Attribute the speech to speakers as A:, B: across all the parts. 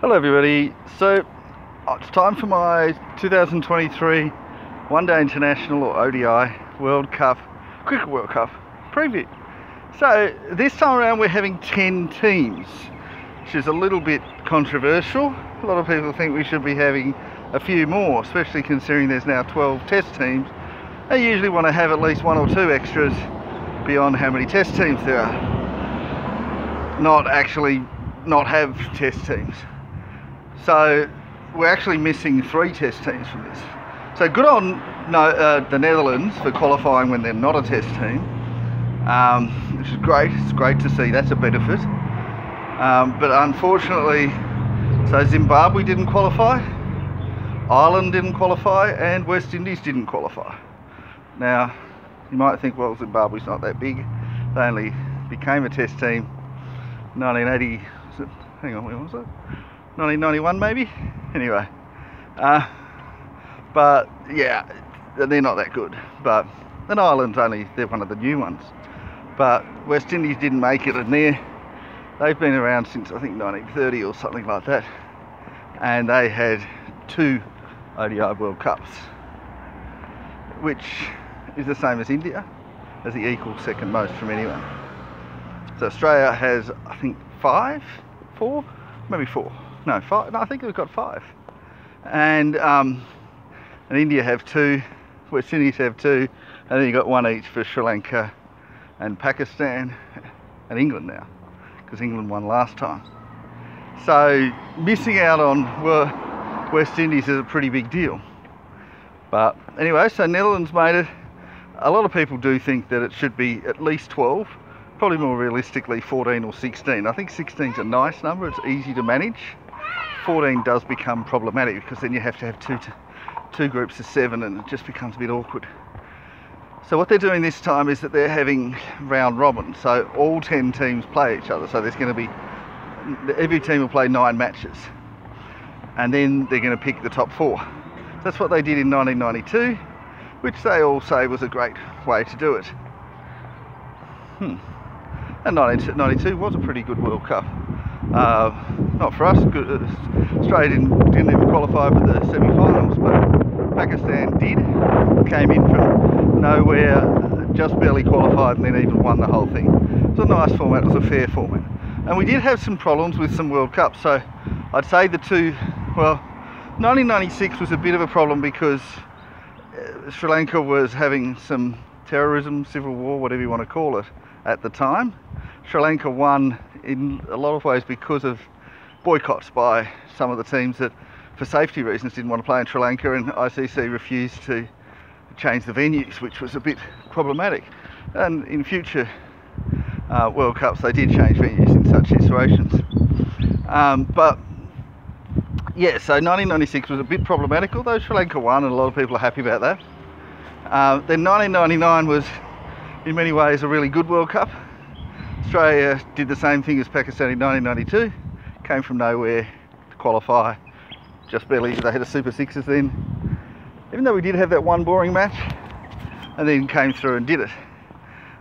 A: Hello everybody, so it's time for my 2023 One Day International or ODI World Cup, Cricket World Cup preview. So this time around we're having 10 teams, which is a little bit controversial. A lot of people think we should be having a few more, especially considering there's now 12 test teams. They usually want to have at least one or two extras beyond how many test teams there are. Not have test teams. So we're actually missing 3 test teams from this. So good on the Netherlands for qualifying when they're not a test team, which is great. It's great to see. That's a benefit. But unfortunately, so Zimbabwe didn't qualify, Ireland didn't qualify, and West Indies didn't qualify. Now, you might think, well, Zimbabwe's not that big. They only became a test team 1980. Hang on, when was it? 1991 maybe? Anyway, but yeah, they're not that good. But then Ireland's they're one of the new ones. But West Indies didn't make it, and they've been around since I think 1930 or something like that. And they had 2 ODI World Cups, which is the same as India, as the equal second most from anyone. So Australia has, I think, 4, maybe 4. No, 5. No, I think we've got 5. And India have 2, West Indies have 2, and then you've got 1 each for Sri Lanka and Pakistan and England now, because England won last time. So missing out on West Indies is a pretty big deal. But anyway, so Netherlands made it. A lot of people do think that it should be at least 12, probably more realistically 14 or 16. I think 16 is a nice number, it's easy to manage. 14 does become problematic because then you have to have two groups of 7 and it just becomes a bit awkward. So what they're doing this time is that they're having round robin, so all 10 teams play each other. So there's going to be, every team will play 9 matches, and then they're going to pick the top 4. That's what they did in 1992, which they all say was a great way to do it. And 1992 was a pretty good World Cup. Not for us. Australia didn't even qualify for the semi-finals, but Pakistan did. Came in from nowhere, just barely qualified, and then even won the whole thing. It was a nice format. It was a fair format. And we did have some problems with some World Cups. So I'd say 1996 was a bit of a problem because Sri Lanka was having some terrorism, civil war, whatever you want to call it, at the time. Sri Lanka won in a lot of ways because of boycotts by some of the teams that, for safety reasons, didn't want to play in Sri Lanka, and ICC refused to change the venues, which was a bit problematic. And in future World Cups, they did change venues in such situations. But yeah, so 1996 was a bit problematic, although Sri Lanka won, and a lot of people are happy about that. Then 1999 was, in many ways, a really good World Cup. Australia did the same thing as Pakistan in 1992, came from nowhere to qualify, just barely. They had a Super Sixes then, even though we did have that one boring match, and then came through and did it.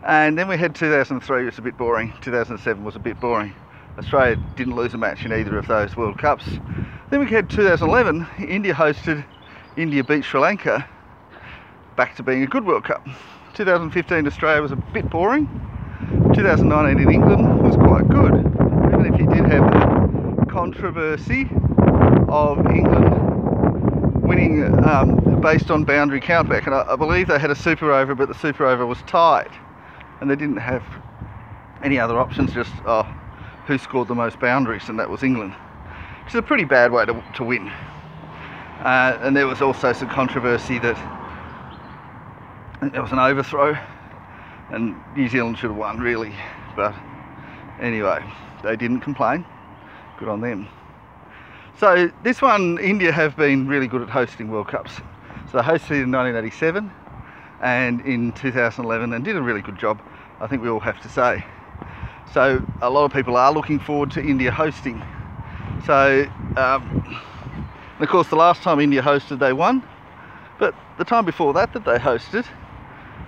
A: And then we had 2003, which was a bit boring. 2007 was a bit boring. Australia didn't lose a match in either of those World Cups. Then we had 2011, India hosted, India beat Sri Lanka, back to being a good World Cup. 2015 Australia was a bit boring. 2019 in England was quite good, even if you did have the controversy of England winning based on boundary countback. And I believe they had a super over, but the super over was tied, and they didn't have any other options, just who scored the most boundaries, and that was England, which is a pretty bad way to win. And there was also some controversy that there was an overthrow, and New Zealand should have won, really. But anyway, they didn't complain. Good on them. So this one, India have been really good at hosting World Cups. So they hosted in 1987 and in 2011, and did a really good job, I think we all have to say. So a lot of people are looking forward to India hosting. So, of course, the last time India hosted, they won. But the time before that they hosted,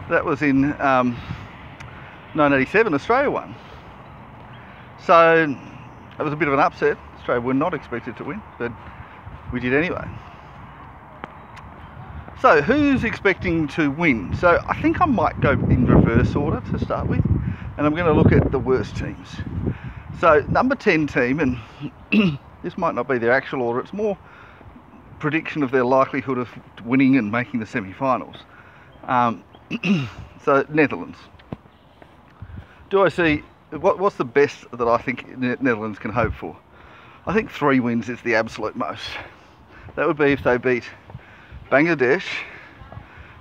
A: that was in 1987, Australia won. So it was a bit of an upset. Australia were not expected to win, but we did anyway. So who's expecting to win? So I think I might go in reverse order to start with, and I'm going to look at the worst teams. So number 10 team, and this might not be their actual order, it's more prediction of their likelihood of winning and making the semi-finals. So Netherlands. Do I see, what's the best that I think Netherlands can hope for? I think 3 wins is the absolute most. That would be if they beat Bangladesh,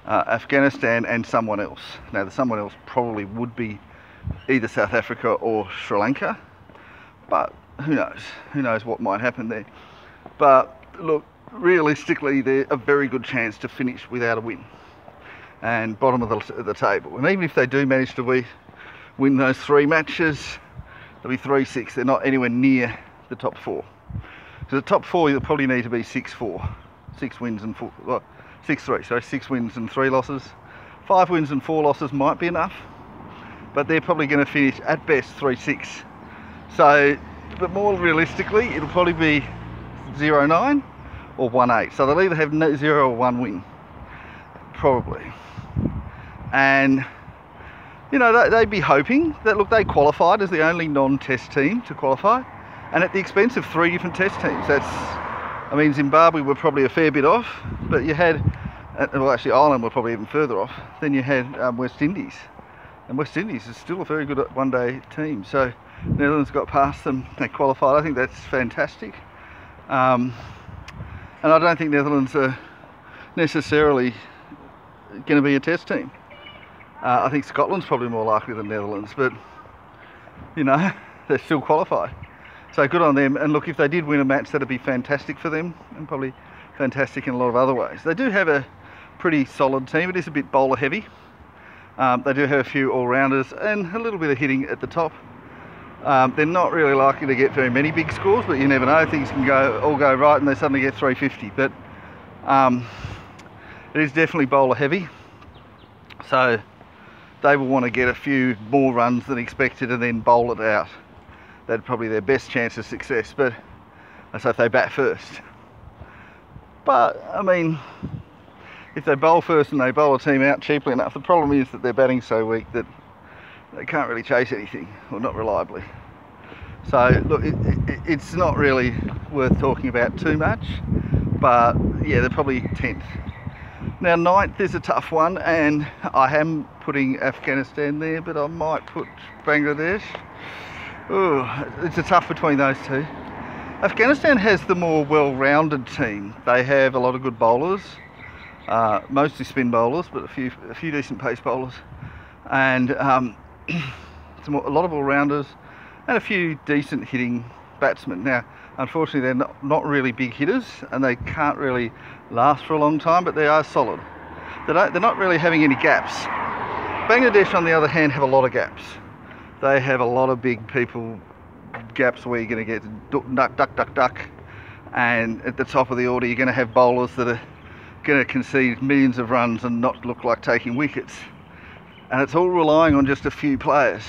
A: Afghanistan and someone else. Now the someone else probably would be either South Africa or Sri Lanka, but who knows what might happen there. But look, realistically they're a very good chance to finish without a win and bottom of the table. And even if they do manage to win those 3 matches, they'll be 3-6. They're not anywhere near the top 4. So the top 4 you'll probably need to be 6-4. 6 wins and 4, well, 6-3, so 6 wins and 3 losses. 5 wins and 4 losses might be enough, but they're probably going to finish at best 3-6. So, but more realistically, it'll probably be 0-9 or 1-8. So they'll either have 0 or 1 win, probably. And you know, they'd be hoping that, look, they qualified as the only non-test team to qualify, and at the expense of 3 different test teams. That's, I mean, Zimbabwe were probably a fair bit off, but you had, well actually Ireland were probably even further off. Then you had West Indies, and West Indies is still a very good one-day team. So Netherlands got past them, they qualified. I think that's fantastic. And I don't think Netherlands are necessarily going to be a test team. I think Scotland's probably more likely than Netherlands, but you know, they're still qualified. So good on them. And look, if they did win a match, that'd be fantastic for them, and probably fantastic in a lot of other ways. They do have a pretty solid team. It is a bit bowler heavy. They do have a few all-rounders and a little bit of hitting at the top. They're not really likely to get very many big scores, but you never know. Things can all go right and they suddenly get 350. But it is definitely bowler heavy. So they will want to get a few more runs than expected and then bowl it out. That's probably their best chance of success, but so if they bat first. But I mean, if they bowl first and they bowl a team out cheaply enough, the problem is that their batting's so weak that they can't really chase anything, or not reliably. So look, it's not really worth talking about too much, but yeah, they're probably 10th. Now 9th is a tough one, and I am putting Afghanistan there, but I might put Bangladesh. Ooh, it's a tough between those two. Afghanistan has the more well-rounded team. They have a lot of good bowlers, mostly spin bowlers, but a few decent pace bowlers, and a lot of all-rounders and a few decent hitting batsmen. Now, unfortunately, they're not really big hitters, and they can't really last for a long time, but they are solid. They're not really having any gaps. Bangladesh, on the other hand, have a lot of gaps. They have a lot of big people gaps where you're going to get duck, and at the top of the order you're going to have bowlers that are going to concede millions of runs and not look like taking wickets. And it's all relying on just a few players.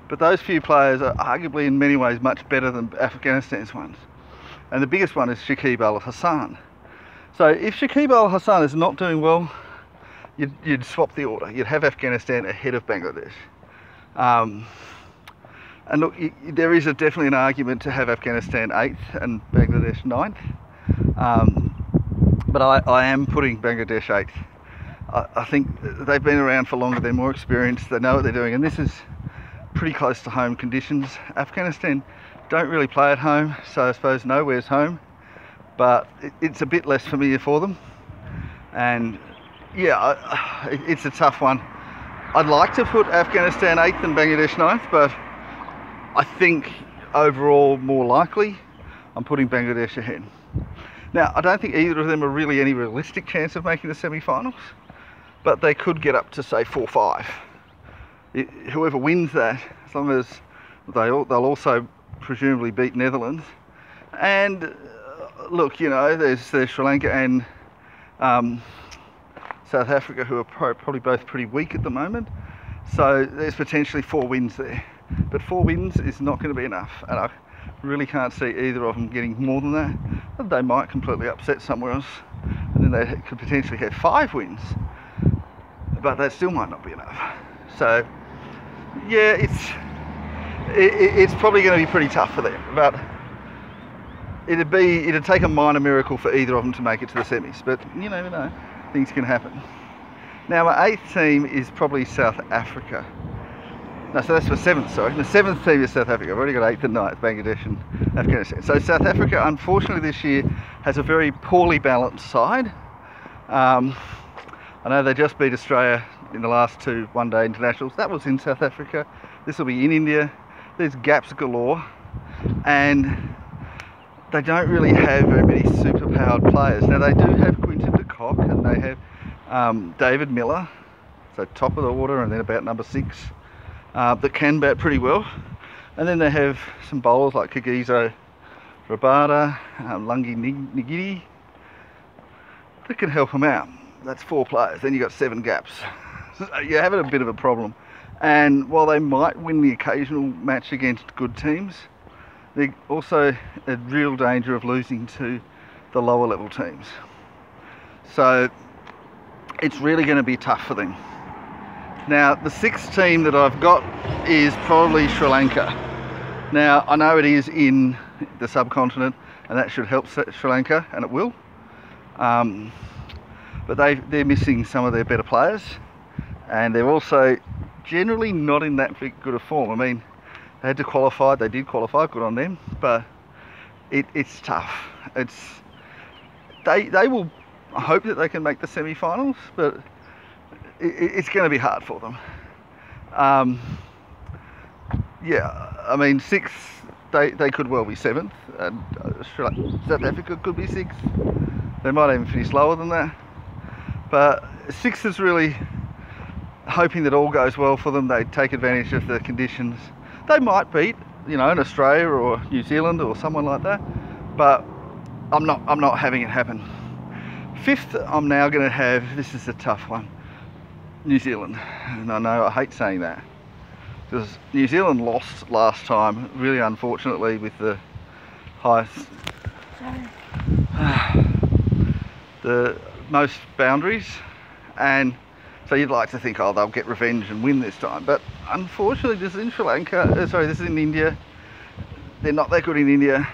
A: But those few players are arguably in many ways much better than Afghanistan's ones. And the biggest one is Shakib Al Hasan. So if Shakib Al Hasan is not doing well, you'd swap the order. You'd have Afghanistan ahead of Bangladesh. And look, there is definitely an argument to have Afghanistan 8th and Bangladesh 9th. But I am putting Bangladesh 8th. I think they've been around for longer, they're more experienced, they know what they're doing, and this is pretty close to home conditions. Afghanistan don't really play at home, so I suppose nowhere's home, but it's a bit less familiar for them. And yeah, it's a tough one. I'd like to put Afghanistan 8th and Bangladesh 9th, but I think overall more likely I'm putting Bangladesh ahead. Now, I don't think either of them are really any realistic chance of making the semi-finals, but they could get up to say 4-5. Whoever wins that, as long as they'll also presumably beat Netherlands. And look, you know, there's Sri Lanka and South Africa, who are probably both pretty weak at the moment. So there's potentially 4 wins there. But 4 wins is not going to be enough. And Really can't see either of them getting more than that. But they might completely upset somewhere else, and then they could potentially have 5 wins. But that still might not be enough. So yeah, it's probably going to be pretty tough for them. But it'd take a minor miracle for either of them to make it to the semis. But you never know, things can happen. Now my 8th team is probably South Africa. No, so that's my 7th, sorry. The 7th team is South Africa. I've already got 8th and 9th, Bangladesh and Afghanistan. So South Africa, unfortunately this year, has a very poorly balanced side. I know they just beat Australia in the last 2 one-day internationals. That was in South Africa. This will be in India. There's gaps galore. And they don't really have very many super-powered players. Now they do have Quinton de Kock and they have David Miller, so top of the order and then about number 6. That can bat pretty well, and then they have some bowlers like Kagiso Rabada, Lungi Ngidi that can help them out. That's 4 players. Then you've got 7 gaps. So you're having a bit of a problem. And while they might win the occasional match against good teams, they're also in real danger of losing to the lower level teams. So it's really going to be tough for them. Now, the 6th team that I've got is probably Sri Lanka. Now, I know it is in the subcontinent, and that should help Sri Lanka, and it will. But they're missing some of their better players, and they're also generally not in that good a form. I mean, they had to qualify, they did qualify, good on them, but it's tough. They will hope that they can make the semi-finals, but it's going to be hard for them. Yeah, I mean 6th, they could well be 7th, and South Africa could be 6th. They might even finish lower than that. But 6th is really hoping that all goes well for them. They take advantage of the conditions. They might beat, you know, an Australia or New Zealand or someone like that. But I'm not having it happen. 5th, I'm now going to have. This is a tough one. New Zealand, and I know I hate saying that because New Zealand lost last time, really unfortunately, with the highest, the most boundaries, and so you'd like to think, oh, they'll get revenge and win this time, but unfortunately this is in Sri Lanka, this is in India. They're not that good in India.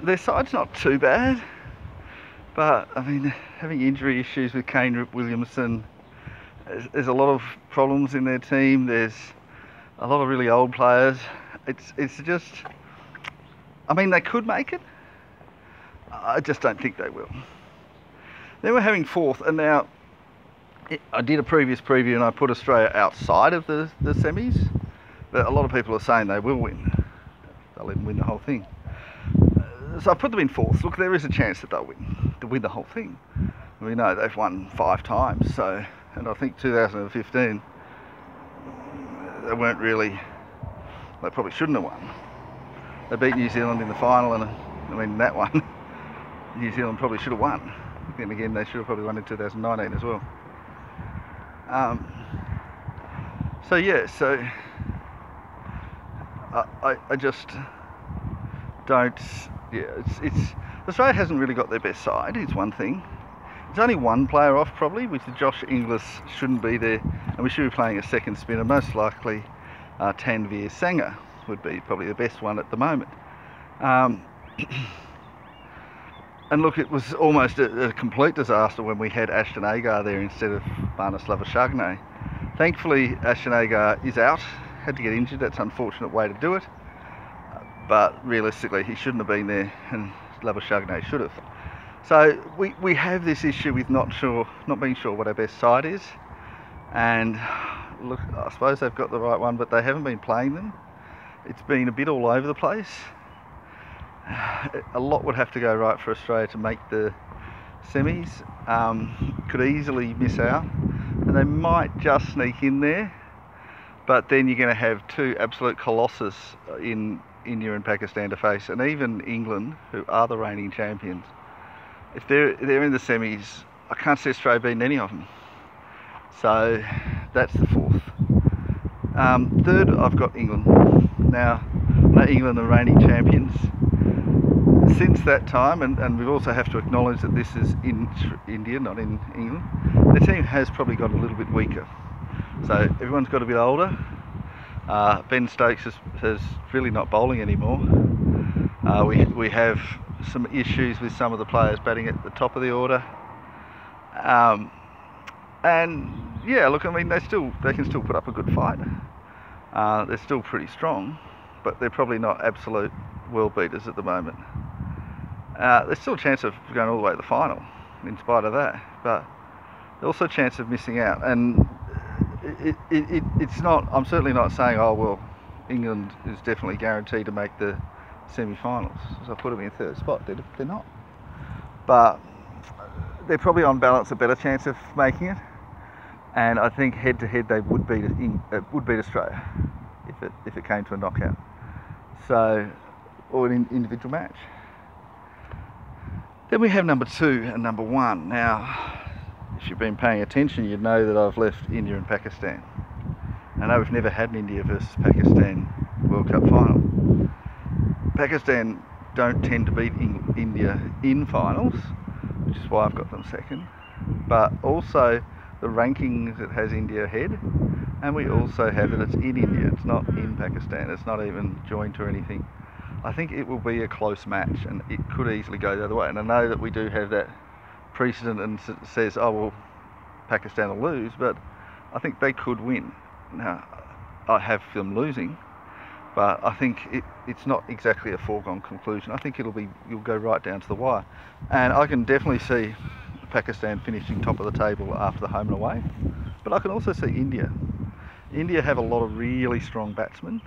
A: Their side's not too bad, but I mean, having injury issues with Kane Williamson. There's a lot of problems in their team. There's a lot of really old players. It's just, I mean, they could make it. I just don't think they will. Then we're having 4th, and now I did a previous preview and I put Australia outside of the semis, but a lot of people are saying they will win. They'll even win the whole thing. So I put them in 4th. Look, there is a chance that they'll win the whole thing. We know they've won 5 times, so. And I think 2015, they weren't really, they probably shouldn't have won. They beat New Zealand in the final, and I mean, that one, New Zealand probably should have won. Then again, they should have probably won in 2019 as well. So yeah, so I just don't, yeah, it's Australia hasn't really got their best side, it's one thing. There's only 1 player off probably, which Josh Inglis shouldn't be there, and we should be playing a second spinner. Most likely Tanveer Sangha would be probably the best one at the moment. And look, it was almost a complete disaster when we had Ashton Agar there instead of Marnus Labuschagne. Thankfully Ashton Agar is out, had to get injured, that's an unfortunate way to do it, but realistically he shouldn't have been there, and Labuschagne should have. So we have this issue with not being sure what our best side is, and look, I suppose they've got the right one, but they haven't been playing them. It's been a bit all over the place. A lot would have to go right for Australia to make the semis. Could easily miss out, and they might just sneak in there, but then you're going to have 2 absolute colossus in India and Pakistan to face, and even England, who are the reigning champions. If they're in the semis, I can't see Australia beating any of them. So that's the 4th. 3rd, I've got England. Now, England are reigning champions since that time, and we also have to acknowledge that this is in India, not in England. The team has probably got a little bit weaker, so everyone's got a bit older. Ben Stokes is really not bowling anymore. We have some issues with some of the players batting at the top of the order, and yeah, look, I mean, they can still put up a good fight. They're still pretty strong, but they're probably not absolute world beaters at the moment. There's still a chance of going all the way to the final in spite of that, but there's also a chance of missing out. And it's not, I'm certainly not saying, oh well, England is definitely guaranteed to make the semi-finals, so I put them in third spot. They're not, but they're probably on balance a better chance of making it. And I think head to head they would beat Australia if it came to a knockout, so, or an individual match. Then we have number 2 and number 1. Now, if you've been paying attention, you'd know that I've left India and Pakistan. I know we've never had an India versus Pakistan World Cup final. Pakistan don't tend to beat India in finals, which is why I've got them second, but also the rankings, it has India ahead, and we also have that it's in India, it's not in Pakistan, it's not even joint or anything. I think it will be a close match, and it could easily go the other way. And I know that we do have that precedent and says, oh well, Pakistan will lose, but I think they could win. Now, I have them losing, but I think it's not exactly a foregone conclusion. I think you'll go right down to the wire, and I can definitely see Pakistan finishing top of the table after the home and away. But I can also see India. India have a lot of really strong batsmen,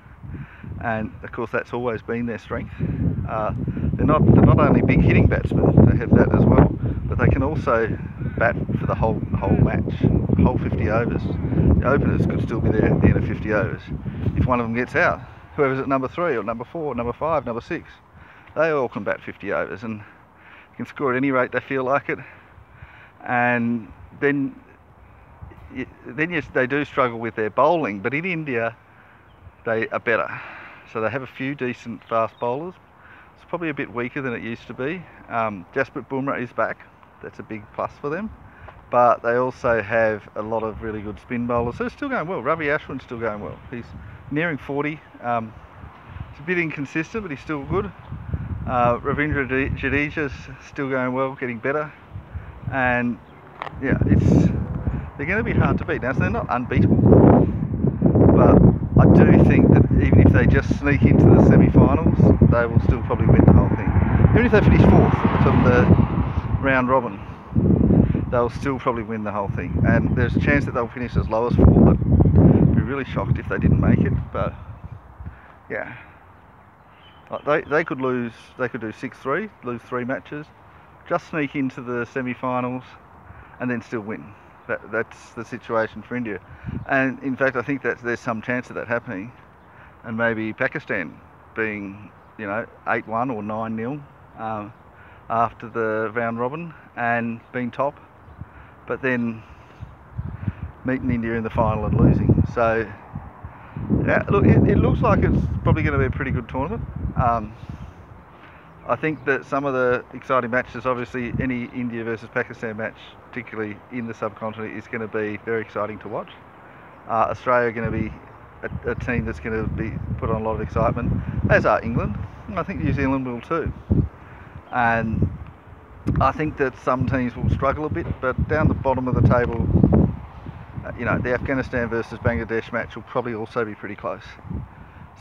A: and of course that's always been their strength. They're not only big hitting batsmen, they have that as well, but they can also bat for the whole match, whole 50 overs. The openers could still be there at the end of 50 overs. If one of them gets out, whoever's at number 3 or number 4, number 5, number 6, they all can bat 50 overs and can score at any rate they feel like it. And then yes, they do struggle with their bowling, but in India they are better. So they have a few decent fast bowlers. It's probably a bit weaker than it used to be. Jasprit Bumrah is back. That's a big plus for them. But they also have a lot of really good spin bowlers. So it's still going well. Ravi Ashwin's still going well. He's nearing 40. It's a bit inconsistent, but he's still good. Ravindra Jadeja's still going well, getting better. And yeah, they're going to be hard to beat. Now, so they're not unbeatable, but I do think that even if they just sneak into the semi-finals, they will still probably win the whole thing. Even if they finish 4th from the round robin, they'll still probably win the whole thing. And there's a chance that they'll finish as low as 4th. I'd be really shocked if they didn't make it. But yeah, they could lose. They could do 6-3, lose 3 matches, just sneak into the semi-finals, and then still win. That's the situation for India. And in fact, I think that there's some chance of that happening, and maybe Pakistan being, 8-1 or 9-0 after the round robin and being top, but then meeting India in the final and losing. So yeah, look, it looks like it's probably going to be a pretty good tournament. I think that some of the exciting matches, obviously any India versus Pakistan match, particularly in the subcontinent, is going to be very exciting to watch. Australia are going to be a team that's going to be put on a lot of excitement, as are England. I think New Zealand will too. And I think that some teams will struggle a bit, but down the bottom of the table, the Afghanistan versus Bangladesh match will probably also be pretty close.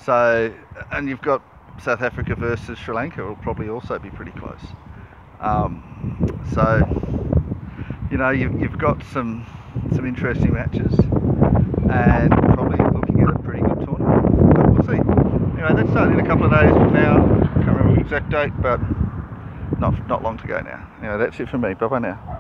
A: So, and you've got South Africa versus Sri Lanka will probably also be pretty close. So, you've got some interesting matches, and probably looking at a pretty good tournament. But we'll see. Anyway, that's starting in a couple of days from now. Can't remember the exact date, but not long to go now. Anyway, that's it from me. Bye bye now.